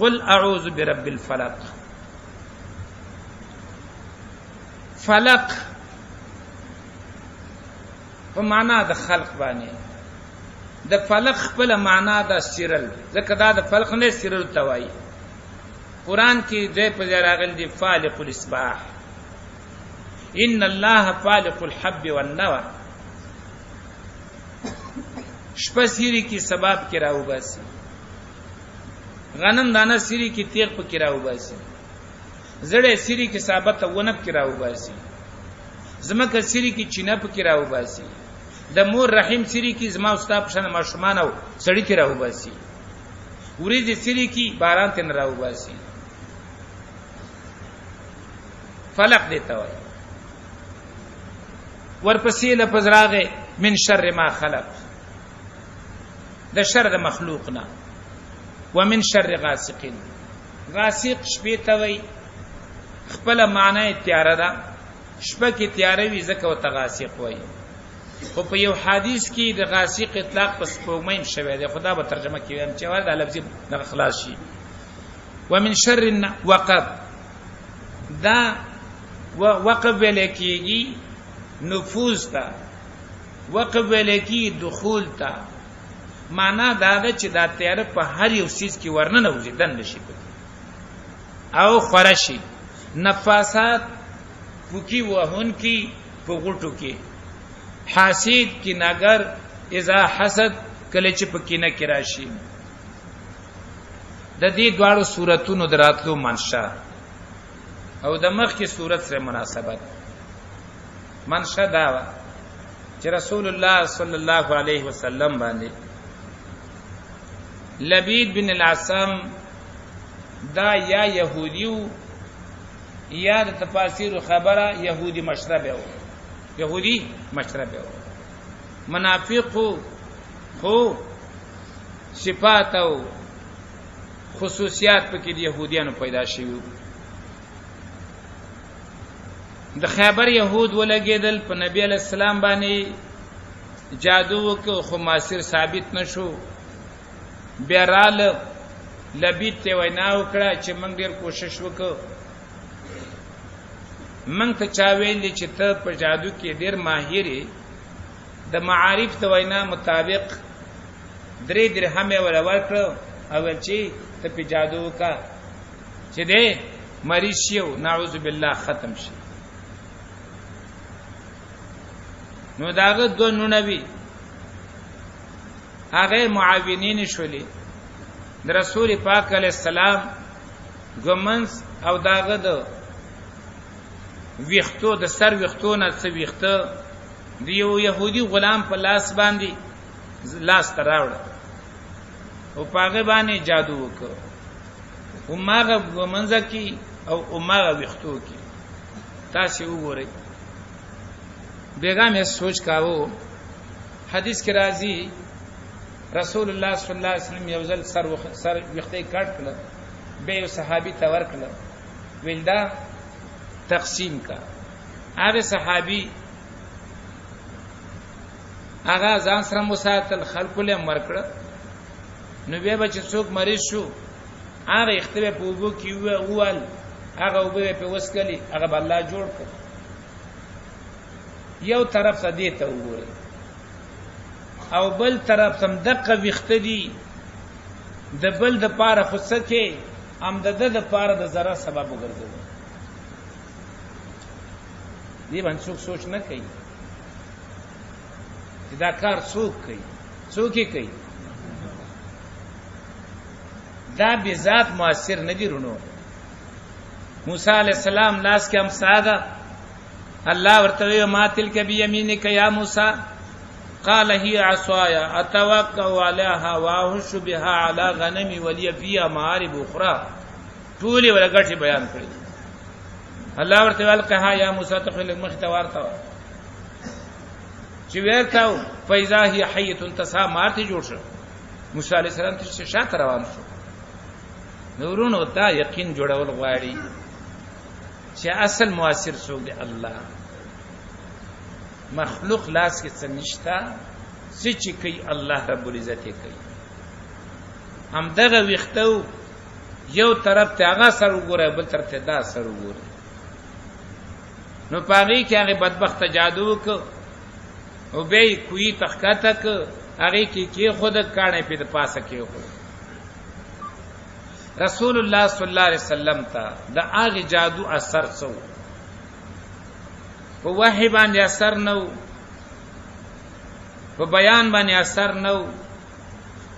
قل اعوذ برب الفلق. فلق په معنا د خلق باندې، د فلق خپل معنا د سیرل، ځکه دا د فلق نه سیرل توای. قران کې دې په ځای راغلی دی فالق الاصباح، ان الله فالق الحب والنوى. شپه سیری کی سباب کې راو باسي، غنم دانه سیری کی تیغ په کې راو باسي، زړه سیری کی ثابت ونب کې راو باسي، زمکه سیری کی چینه په کې راو باسي، د مور رحم سیری کی زما استاد شنه ماشومان او سړی کې راو باسي، ورې سیری کی باران ته نه راو باسي. فلق دیتا وای. ورپسې لفظ راغې من شر ما خلق، د شر د مخلوق نه، ومن شر غاسق. غاسق شپې ته وای، خپل معنی تیار ده، شپه کې تیار وي ځکه وت غاسق وای. خو په یو حدیث کې د غاسق اطلاق په سپوږمۍ شوی دی، خدا به ترجمه کوي چې ورته لفظي نه خلاص شي. ومن شر وقب، دا وقب لکیږي نفوذ تا، وقب لکی دخول تا. معنا دا ده چې دا تیار په هر یو سیس کې ورننه وځي، دن نشي او خرشي نفاسات پوکی وهون کی په غټو کې، حاسد کی ناگر اذا حسد کله چې پکې نه کې راشي. د دې دواړو سوراتونو دراتلو منشا او د مخ کې صورت سره مناسبت. منشا دا و چې رسول الله صلی الله علیه وسلم باندې لبید بن العصام دا یا يهودیو یا د تفاسیر خبره يهودي مشربه و، يهودي مشربه و. منافق خو صفات او خصوصیات پکې د يهوديانو پیدا شوي. د خیبر يهود ولګیدل په نبی علی السلام باندې جادو وکړو، خو ماسر ثابت نشو. بیا رال لبید ته وینا وکړه چې موږ ډیر کوشش وکړو، موږ ته چا ویل چې ته په جادو کې ډیر ماهر، د معارف د وینا مطابق 3 درهم ولا ورکړو او چې ته په جادو وکړه چې دې مریض شو نعوذ بالله ختم شي. نو داغه دو نبی هغه معاونین شولې د رسول پاک علیہ السلام ګمنس او داغه د ویختو د سر ویختو نه څه ویخته دی یو يهودي غلام په لاس باندې لاس تراوړ او پاګه باندې جادو وکړ، او ماغه ګمنځ کی او ماغه ویختو کی. تاسو وګورئ بیگا میں سوچ کاو حدیث کی راضی رسول الله صلی الله علیه وسلم یوزل سر وخته کټ کړ، به یو صحابي ته ورکړ، ولدا تقسیم کا. هغه صحابي هغه ځان سره مساتل خلق له مرکړ. نو به بچ څوک مریض شو، هغه اختبه په وګو کې ووال، هغه وبه په وسکلی، هغه بل الله جوړ کړ. یو طرف ته دی ته وګورئ او بل طرف تم دقه وختدي د بل د پاره خصکه امدده د پاره د ذره سبب وګرځي. دی باندې څوک سوچ نه کوي چې دا کار څوک کوي، څوک یې کوي. دا به ذات موثر نه دی رونو. موسی علیہ السلام لاس کې هم ساده الله ورته ما تلک بیمینک یا موسی قال هي عصاي اتوكل عليها واهش بها على غنمي ولي فيها مآرب اخرى. ټول ورګټي بیان کړی. الله ورته القها یا موسی تخل مختوارته چې ورکاو فاذا هي حيه تسا مارته جوړ شو. موسی عليه السلام ته شاته روان شو. نورونو ته یقین جوړول غواړي چې اصل موثر څوک دی الله. مخلوق لاس کې څه نشتا، څه چې کوي الله رب العزت کوي. هم دغه وختو یو طرف ته هغه سر وګوره بل طرف ته دا سر وګوره نو پاغي کې هغه بدبخت جادو وک او به کوی تخکاته ک هغه کې خود کانه په پاسه کې خود رسول الله صلی الله علیه وسلم ته دا هغه جادو اثر سو په وحی باندې اثر نو په بیان باندې اثر نو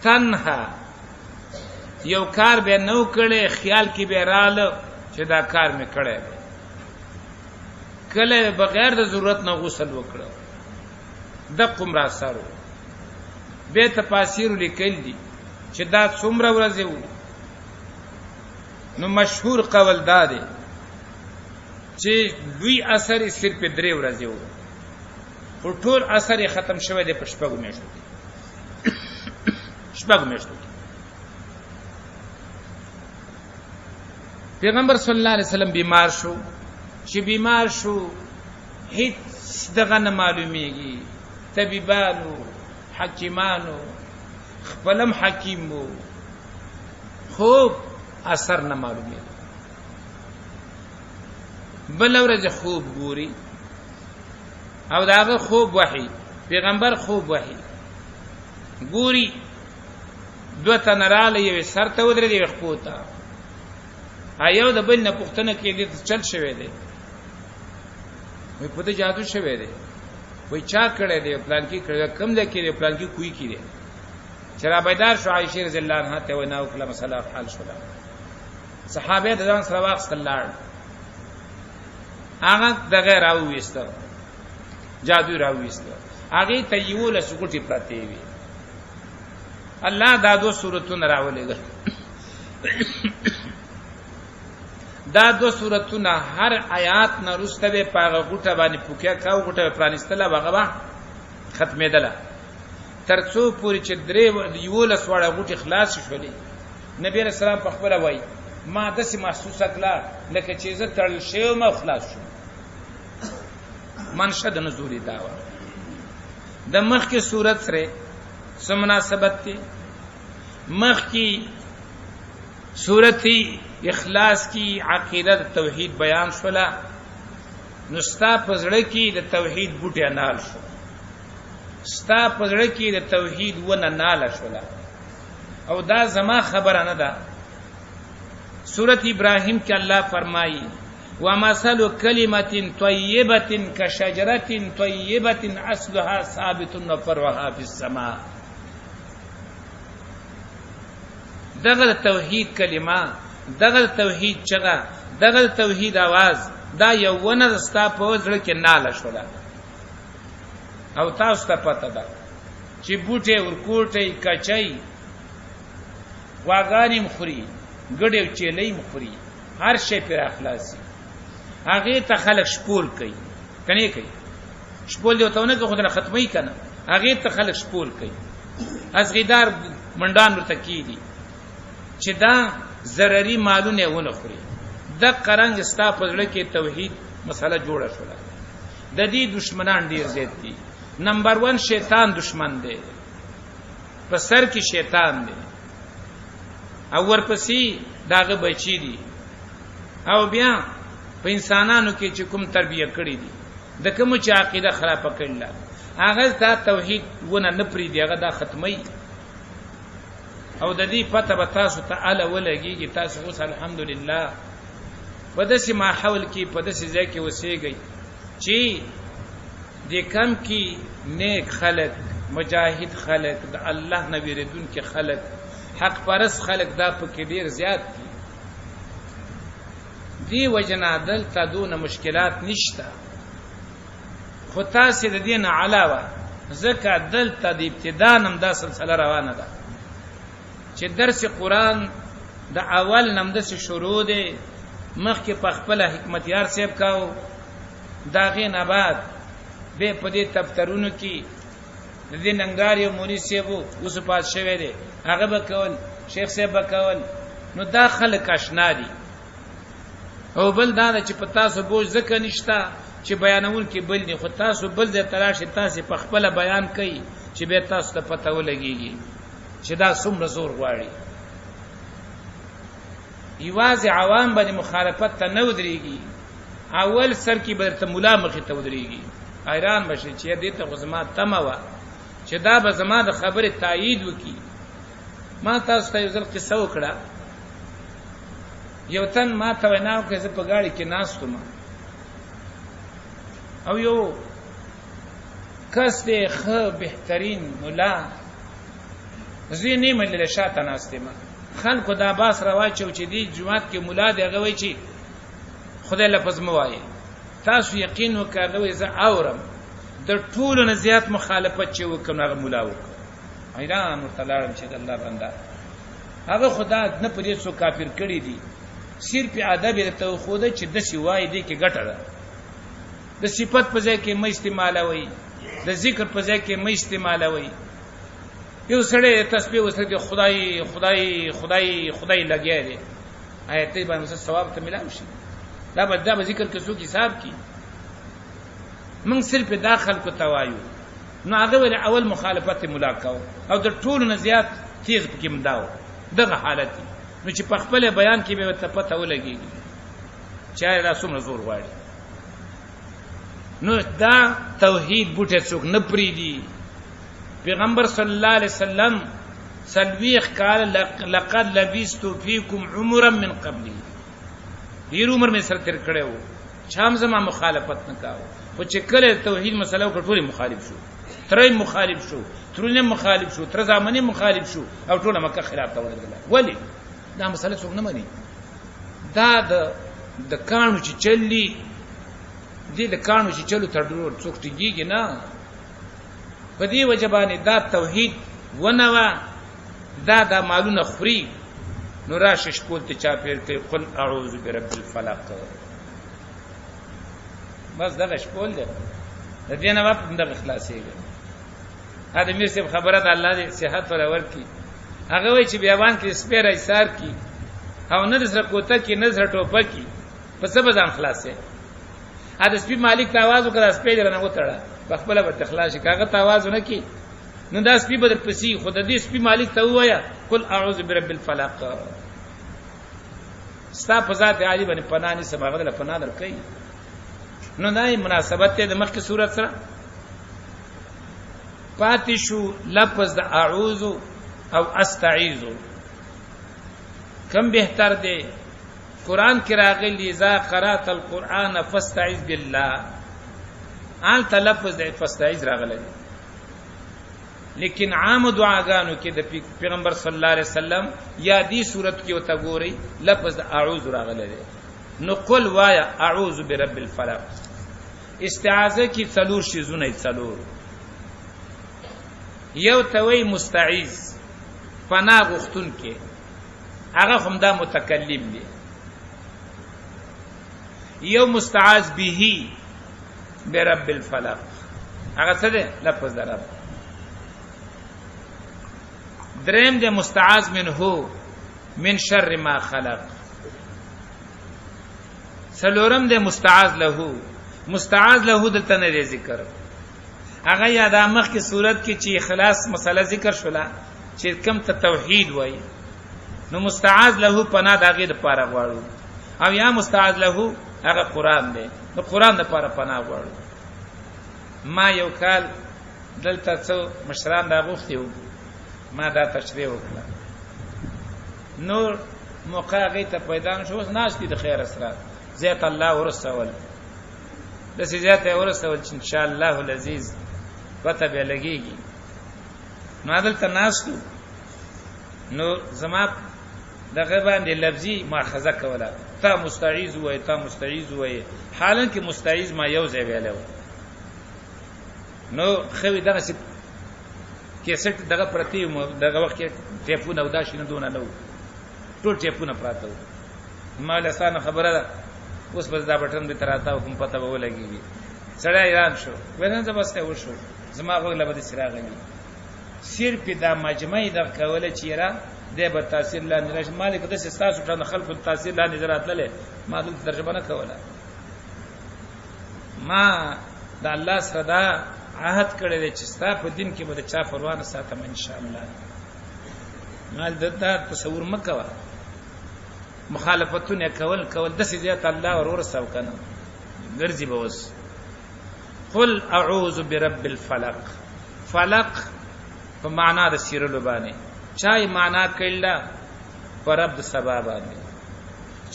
تنها یو کار به نو کړي خیال کې به رااله چې دا کار مې کړی کله بغیر د ضرورت نه غسل وکړو د قمرا سره به تفاسیر لیکل دي چې دا څومره ورځې وو نو مشهور قول دا دی چې دوی اثر یې صرف 3 ورځې وو او ټول اثر یې ختم شوی دی په شپږو میاشتو کې شپږو میاشتو کې پیغمبر صلی الله علیه وسلم بیمار شو چې بیمار شو هیڅ دغه نه معلومیږي طبيبانو حکیمانو خپلم حکیم وو خوب اثر نه معلومیږي بل ورځ خوب ګوري او داغه خوب وحی پیغمبر خوب وحی ګوري دوه تنراله یو سر ته ودرې دی خپوتا ایو د بل نه پښتنه کې دې چل شوی دی وای په دې جادو شوی دی وای چا کړه دی پلان کې کړه کم ده کې پلان کې کوی کړي چر بیدار شو عائشہ رضی الله عنها ته وینا وکړه مسله حل شوه صحابه د ځان سره واخ صلاح هغه دغه راوېستو جادو راوېستو هغه ته یو له سکوټي پراته وي الله دا دو سورتونه راولېګل دا دو سورتونه هر آیات نه رسته به پاغه غټه باندې پوکیا کاو غټه پرانستله بغه ختمېدله ترڅو پوری چې درې یو له سوړه غټي خلاص شولې نبی رسول الله په خبره وای ما داسې محسوسه کړه لکه چې زه تړل شوی ما خلاص شوم منشد نزولی داوا د مخ کی صورت سره سمناسبت تی مخ کی صورتی اخلاص کی عقیدت توحید بیان شولا نستا پزړه کی د توحید بوټه نال شو ستا پزړه کی د توحید ونه نال شولا او دا زما خبره نه ده سورۃ ابراہیم کې الله فرمایي ومثل كلمة طيبة كشجرة طيبة أصلها ثابت وفرعها في السماء دغه توحید کلمه دغه توحید چغه دغه توحید आवाज دا یو ونه ستا په ځړ کې ناله شولا او تاسو ته پته ده چې بوټي ورکوټي کچای واغانی مخوري ګډیو چيلې مخوري هر شی پر اخلاصي هغه ته خلق شپول کوي کني کوي شپول دی ته نه خدای ختمي کنه هغه ته خلق شپول کوي ازغیدار منډان ورته کیدي چې دا ضرري مالونه ونه خوري د قرنګ ستا په ځړ کې توحید مسله جوړه شوه د دې دشمنان ډیر زیات دي نمبر 1 شیطان دشمن دی په سر کې شیطان دی او ورپسې داغه بچی دي او بیا په انسانانو کې چې کوم تربیه کړی دي د کوم چې عقیده خراب کړل هغه دا توحید ونه نه پری دی هغه دا ختمي او د دې پته به تاسو ته اله ولګي تاسو اوس الحمدلله په داسې ماحول کې په داسې ځای کې وسیږئ چې د کم کې نیک خلق مجاهد خلق د الله نبی ردون کې خلق حق پرس خلق دا پکې ډیر زیات دي دی وجنا دلته دون مشکلات نشته خو تاسو د دین علاوه ځکه دلته د ابتدا نم دا سلسله روانه ده چې درس قرآن د اول نم د شروع ده مخکې په خپل حکمتیار صاحب کاو داغه نه بعد به په دې دفترونو کې د دې ننګار یو مونږ سیبو اوس پات شوی دی هغه به کول شیخ صاحب به کول نو داخله کاشنا دي او بل دا چې په تاسو بوج ځکه نشتا چې بیانول کې بل نه خو تاسو بل د تلاش تاسو په خپل بیان کوي چې به تاسو ته پته ولګيږي چې دا څومره زور غواړي یوازې عوام باندې مخالفت ته نه ودرېږي، اول سر کې به ته مولا مخې ته ودرېږي، حیران بشي چې دې ته خو زما تمه وه چې دا به زما د خبرې تایید وکړي. ما تاسو ته یو ځل قصه وکړه، یو تن ما ته وینا وکړه، زه په ګاډي کې ناست وم او یو کس دی ښه بهترین مولا، زه نه ملل شاته ناست یم، خلکو دا باس راواچو چې دی جماعت کې مولا دی، هغه وایي چې خدای لفظ مه وایي، تاسو یقین وکړئ زه اورم د ټولو نه زیات مخالفت چې وکړم هغه مولا وکړ. حیران ورته لاړم چې د الله بنده هغه خدا نه په دې څو کافر کړي دي، صرف ادب یې ته خوده چې داسې وایي دی کې ګټه ده، د صفت په ځای کې مه استعمالوئ، د ذکر په ځای کې مه استعمالوئ. یو سړی تسبیح وسره خدای خدای خدای خدای لګیا دی، آیت باندې ثواب ته ملاوي شي، دا به ذکر کې څوک حساب کی. موږ صرف داخل کو توایو نو هغه ول اول مخالفت ملاقاو او د ټولو نه زیات تیز پکې مداو دغه حالت نو چې په خپل بیان کې به ته پته ولګيږي چې را څومره زور غواړي. نو دا توحید بوټه څوک نه پریدي. پیغمبر صلی الله علیه وسلم سلویخ قال لقد لبثت فيكم عمرا من قبلي، ډیر عمر مې سره تیر کړو، چام زما مخالفت نه کاوه، او چې کله توحید مسله وکړ ټول مخالف شو، ترې مخالف شو، ترونه مخالف شو، تر زمانه مخالف شو او ټول مکه خلاف ته ورغله. ولی دا مسله څوک نه مانی، دا د کانو چې چلی دې د کانو چې چلو تر ډور څوک ټیږي نه. په دې وجبانه دا توحید ونوا دا د مالونه خوري. نو راشه شپول ته چا پیر کوي قل اعوذ برب الفلق، بس دا شپول ده د دې نه واپ د اخلاصيږي. هدا میر صاحب خبره ده الله دې صحت ور ورکي، هغه وای چې بیابان کې سپیر ایثار کی او نه زړه کوته کې نه زړه ټوپه کی په سبب ځان خلاصې. هدا سپی مالک ته आवाज وکړه، سپی درنه وتړه په خپل به تخلاص کاغه ته आवाज نه کی، نو دا سپی بدر پسی خود دې سپی مالک ته وایا قل اعوذ برب الفلق. ستا په ذات عالی باندې پناه نه سماغه له پناه درکې. نو دای مناسبت ته د مخکې صورت سره پاتې شو لفظ د اعوذ او استعيذ. کم بهتر دی قران کې راغلی اذا قرات القرآن فاستعذ بالله، آل تلفظ د فاستعذ راغلی، لیکن عام دعاګانو کې د پیغمبر صلی الله علیه وسلم یا دی صورت کې وته ګوري لفظ اعوذ راغلی دی. نو قل وایا اعوذ برب الفلق. استعاذه کې څلور شیزونه څلور، یو توي مستعیذ پناه غختون کې هغه هم دا متکلم دی، یو مستعاذ به برب الفلق هغه څه دی لفظ د رب، دریم دی مستعاذ منه من شر ما خلق، څلورم دی مستعاذ له. مستعاذ له دلته نه ذکر، هغه یاد مخ کی صورت کې چې اخلاص مسله ذکر شولا چې کم ته توحید وای، نو مستعاذ له پناه دغه د پاره غواړو، او یا مستعاذ له هغه قران دی، نو قران د پاره پناه غواړو. ما یو کال دلته څو مشران دا غوښتي، ما دا تشریح وکړه، نور موقع غي ته پیدا شو، ناس دي د خیر اسرار زیات الله ورسول د زیات ورسول چې ان شاء الله العزیز پته به لګيږي. نو دلته ناس نو زما دغه باندې لفظي ماخذه کوله، تا مستعیذ وای تا مستعیذ وای، حالانکه مستعیذ ما یو ځای ویلو. نو خو دغه څه کیسټ دغه پرتی دغه وخت کې ټیپونه او داشینه دونه نو ټول ټیپونه پراته ما له سانه خبره ده، اوس بس دا بټن به تراته کوم پته به ولګي. سړی ایران شو ورنه زبسته وشو، زما غوږ له بده سراغ نه صرف دا مجمع د کوله چیرې د به تاثیر لاندې راش مالک د سستاسو ټن خلق تاثیر لاندې دراتله، ما د ترجمه نه کوله. ما د الله سره دا عهد کړی دی چې ستا په دین کې به د چا پروا نه ساتم ان شاء الله. مال دته تصور مکوا مخالفتونه کول د سيزيات الله ورور سو کنه ګرځي به وس قل اعوذ برب الفلق فلق په معنا د سیرلو باندې چای معنا کړل پر رب د سبا باندې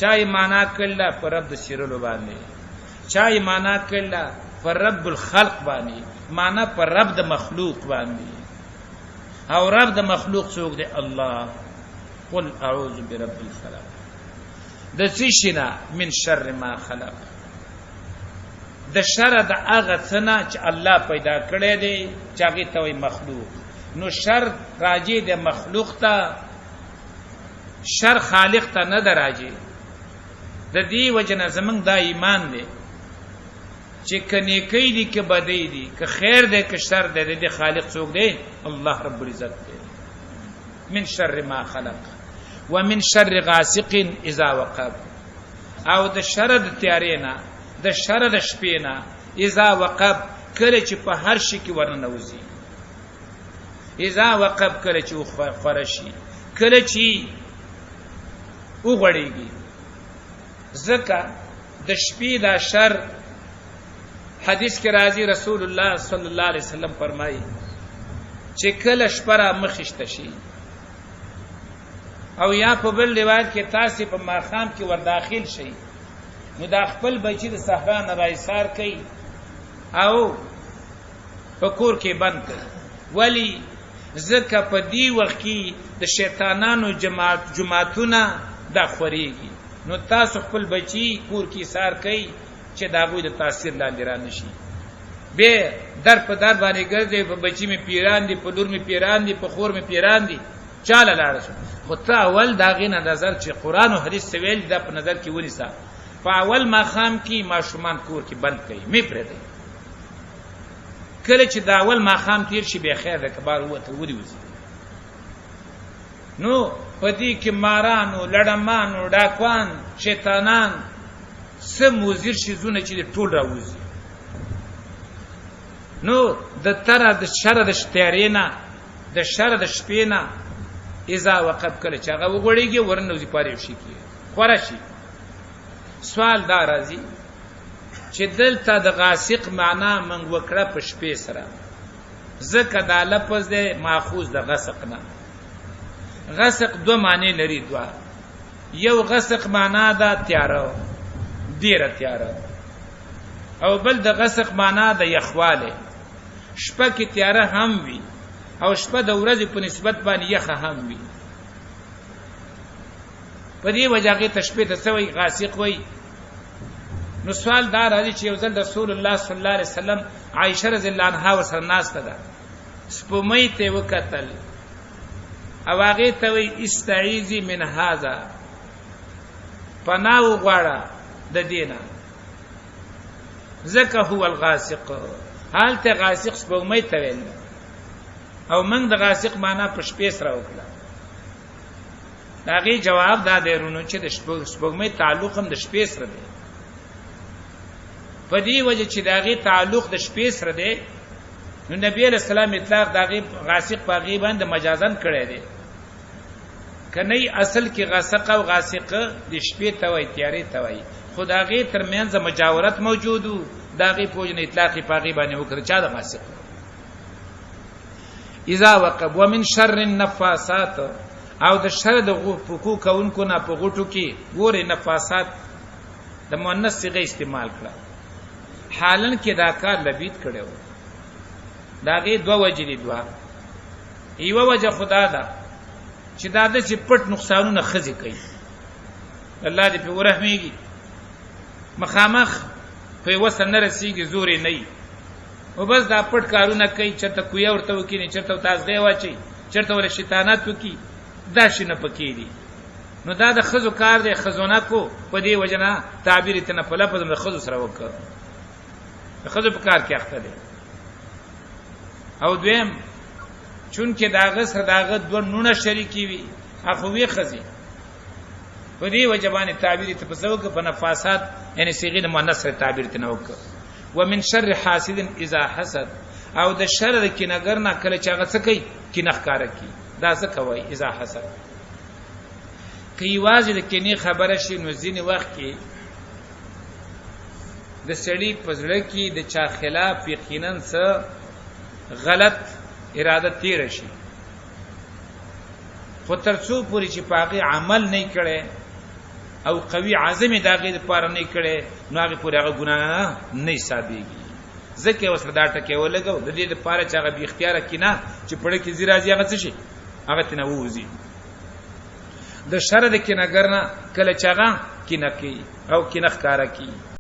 چای معنا کړل پر رب د سیرلو باندې چای معنا کړل پر رب الخلق باندې معنا پر رب د مخلوق باندې او رب د مخلوق څوک دی الله قل اعوذ برب الفلق د څه من شر ما خلق د شر د هغه څه چې الله پیدا کړی دی چې هغه ته وایي مخلوق نو شر راجی د مخلوق ته شر خالق ته نه دراجي د دې وجنه زمنګ دا ایمان دی چې کني کوي دي کې بدې دي که خیر دی که شر دی د خالق څوک دی الله رب العزت دی من شر ما خلق ومن شر غاسق اذا وقب او د شر د تیارینا د شر د شپینا اذا وقب کله چې په هر شي کې ورننوزي اذا وقب کله چې خورشي کله چې وګړيږي زکه د شپې دا شر حدیث کې راځي رسول الله صلی الله علیه وسلم فرمایي چې کله شپره مخشته شي او یا په بل روایت کې تاسو په ماخام کې ور داخل شي نو دا خپل بچی د صحرا نه رايسار کوي او په کور کې بند کوي ولی زکه په دی وخت کې د شیطانانو جماعتونه دا خوريږي نو تاسو خپل بچی کور کې سار کوي چې دا غوي د تاثیر لاندې را نشي به در په در باندې ګرځي په بچی می پیران دي په لور می پیران دي په خور می پیران دي چاله لاړ شو خو ته اول دا غینه نظر چې قران او حدیث سویل دا په نظر کې ونیسا په اول ماخام کې ماشومان کور کې بند کړي می پرې دی کله چې دا اول ماخام تیر شي به خیر ده کبار وته ودی وځي نو پدې کې مارانو لړمانو ډاکوان شیطانان سم وزیر شي زونه چې ټول راوځي نو د تر د شر د شتارینا د شر د شپینا اذا وقب کله چې هغه وګړيږي ورنوځي پاره شي کی خورشي سوال دا راځي چې دلته د غاسق معنا من وکړه په شپې سره ځکه دا لفظ دی ماخوذ د غسق نه غسق دو معنی لري دوا یو غسق معنا دا تیاره ډیره تیاره او بل د غسق معنا د یخواله شپه کې تیاره هم وي او شپه د ورځې په نسبت باندې یخه هم وي په دې وجه کې تشبیه ته سوی غاسق وي نو سوال دا راځي چې یو ځل رسول الله صلی الله علیه وسلم عائشه رضی الله عنها وسره ناسته ده سپومې ته وکتل او هغه ته وی استعیذی من هذا پناه وغواړه د دینه زکه هو الغاسق حالته غاسق سپومې ته ویل او موږ د غاسق معنا په شپې سره وکړه هغه جواب دا درونو چې د سپومې تعلق هم د شپې سره دی په دې وجه چې داغه تعلق د شپې سره دی نو نبی علیہ السلام اطلاق داغه غاسق په غیبان د مجازن کړی دی کني اصل کې غاسق او غاسق د شپې ته وای تیارې ته وای خدایغه ترمنځ مجاورت موجودو داغه پوجن اطلاق په غیبان وکړه چا د غاسق اذا وقب ومن شر النفاسات او د شر د حقوق کونکو نه په غټو کې ګوره نفاسات د مؤنث صيغه استعمال کړه حالن کې دا کار لبید کړو داغه دوه وجې دي دوا ایو وجه خدا دا چې دا د پټ نقصانونه خزي کوي الله دې په ورحمېږي مخامخ په وسن رسیږي زوري نه او بس دا پټ کارونه کوي چې ته کوی ورته وکینی چې ته تاسو دی واچي چې ته ور شیطانات وکي دا شنه پکې دي نو دا د خزو کار دی خزونه کو په دې وجنه تعبیر ته نه په لفظ د خزو سره وکړه خزو په کار کې اخته دي او دویم چون کې داغه سره داغه دوه نونه شریکی وي اخو وی خزي په دې وجبانه تعبیر ته په سوګه په نفاسات یعنی صيغه مؤنث سره تعبیر ته نه وکړه ومن شر حاسد اذا حسد او د شر د کینګر نه کله چې هغه څه کوي کینخ کار کوي دا څه کوي اذا حسد کی واځي د کینی خبره شي نو ځینې وخت کې د سړی پزړه کې د چا خلاف یقینا څه غلط اراده تیر شي خو ترڅو پوری چې پاغي عمل نه کړي او قوي عزم داغه لپاره نه کړي نو هغه پوری هغه ګناه نه حسابيږي ځکه وسره دا ټکه ولګو د دې لپاره چې هغه به اختیار کینا چې پړه کې زیرازي هغه څه شي هغه تنه ووزي د شر د کینګرنا کله چاغه کینه کی او کینه ښکارا کی